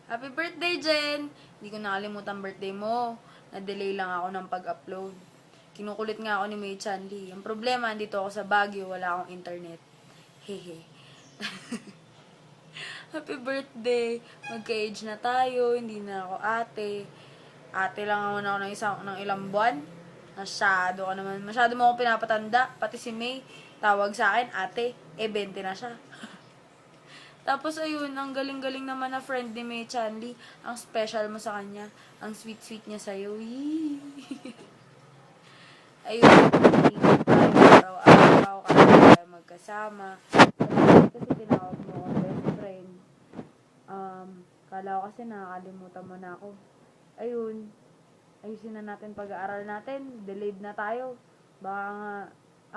Happy birthday, Jen! Hindi ko nakalimutan birthday mo. Na-delay lang ako ng pag-upload. Kinukulit nga ako ni May Chanli. Ang problema, andito ako sa Baguio, wala akong internet. Hehe. Happy birthday! Magka-age na tayo, hindi na ako ate. Ate lang ako ng ilang buwan. Masyado ka naman. Masyado mo akong pinapatanda. Pati si May, tawag sa akin, ate. 20 na siya. Tapos ayun, ang galing-galing naman na friend ni May Chanli. Ang special mo sa kanya. Ang sweet-sweet niya sa'yo. Ayun, ingat tayo araw-araw kasi tayo magkasama. Kasi tinawag mo akong best friend. Kala ko kasi nakakalimutan mo na ako. Ayun, ayusin na natin pag-aaral natin. Delayed na tayo. Baka nga,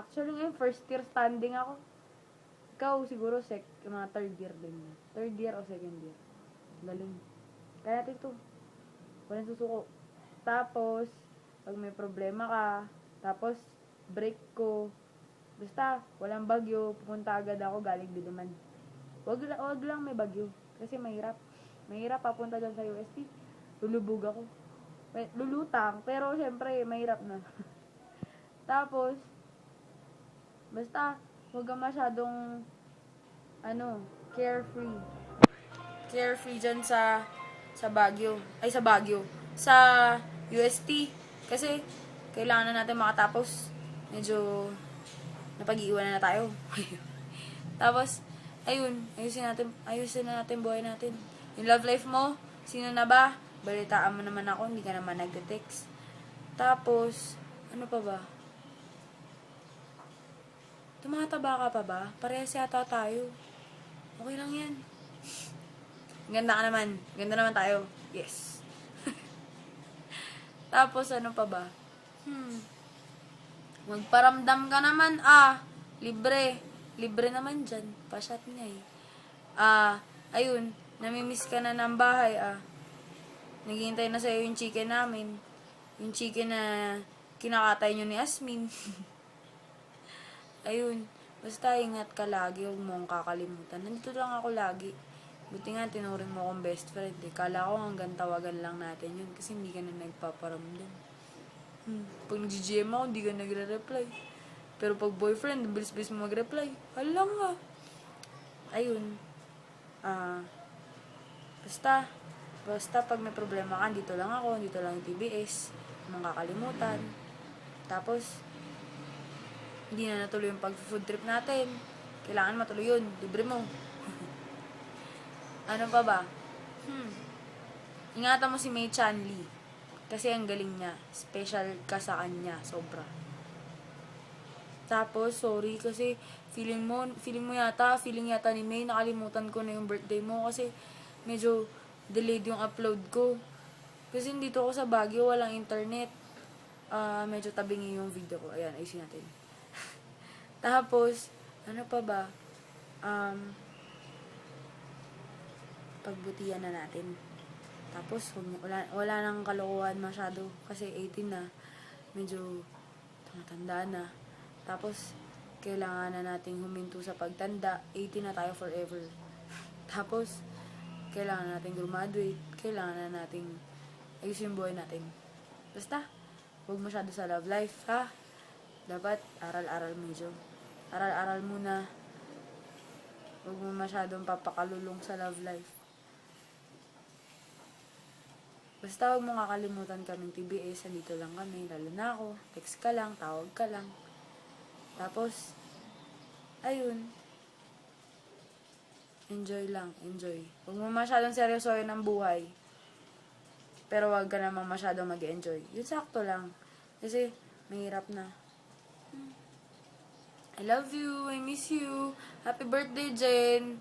actually ngayon, first year standing ako. Ikaw, siguro, mga third year din. Third year o second year. Galing. Kaya natin to. Walang susuko. Tapos, pag may problema ka, tapos, break ko. Basta, walang bagyo, pupunta agad ako galing Diliman. Wag lang may bagyo. Kasi mahirap. Mahirap papunta dyan sa UST. Lulubog ako. Lulutang, pero syempre, mahirap na. Tapos, basta, huwag ka masyadong, carefree. Carefree dyan sa Baguio. Ay, sa Baguio. Sa UST. Kasi, kailangan na natin makatapos. Medyo, napag-iiwanan na tayo. Tapos, ayun, ayusin na natin buhay natin. Yung love life mo, sino na ba? Balitaan mo naman ako, hindi ka naman nagte-text. Tapos, ano pa ba? Tumataba ka pa ba? Parehas yata tayo. Okay lang yan. Ganda ka naman. Ganda naman tayo. Yes. Tapos, ano pa ba? Magparamdam ka naman, libre. Libre naman dyan. Pa-shot niya ayun. Namimiss ka na ng bahay, Naghihintay na sa'yo yung chicken namin. Yung chicken na kinakatay nyo ni Asmin. Ayun. Basta ingat ka lagi. Huwag mong kakalimutan. Nandito lang ako lagi. Buti nga tinuring mo akong best friend. Kala ko hanggang tawagan lang natin yun. Kasi hindi ka na nagpaparamdam. Pag nag-GM ako, hindi ka nagre-reply. Pero pag boyfriend, bilis-bilis mo mag-reply. Hala nga. Ayun. Basta pag may problema ka, dito lang ako, dito lang yung TBS. Mong kakalimutan. Tapos, hindi na natuloy yung pag-food trip natin. Kailangan matuloy yun. Libre mo. Ano pa ba? Ingatan mo si May Chanli. Kasi ang galing niya. Special ka sa kanya. Sobra. Tapos, sorry kasi feeling yata ni May, nakalimutan ko na yung birthday mo kasi medyo delayed yung upload ko. Kasi dito ako sa Baguio, walang internet. Medyo tabingi yung video ko. Ayan, ayusin natin. Tapos, ano pa ba? Pagbutihan na natin. Tapos, wala nang kalokohan masyado kasi 18 na. Medyo tumatanda na. Tapos, kailangan na nating huminto sa pagtanda. 18 na tayo forever. Tapos, kailangan nating graduate. Kailangan na nating ayusin yung buhay natin. Basta, huwag masyado sa love life, ha? Dapat, aral-aral medyo. Aral-aral muna. Huwag mo masyadong papakalulong sa love life. Basta huwag mo kakalimutan kaming TBS. Andito lang kami. Lalo na ako. Text ka lang. Tawag ka lang. Tapos, ayun. Enjoy lang. Enjoy. Huwag mo masyadong seryosohin ang buhay. Pero huwag ka naman masyadong mag-enjoy. Yun sakto lang. Kasi, mahirap na. I love you. I miss you. Happy birthday, Jen.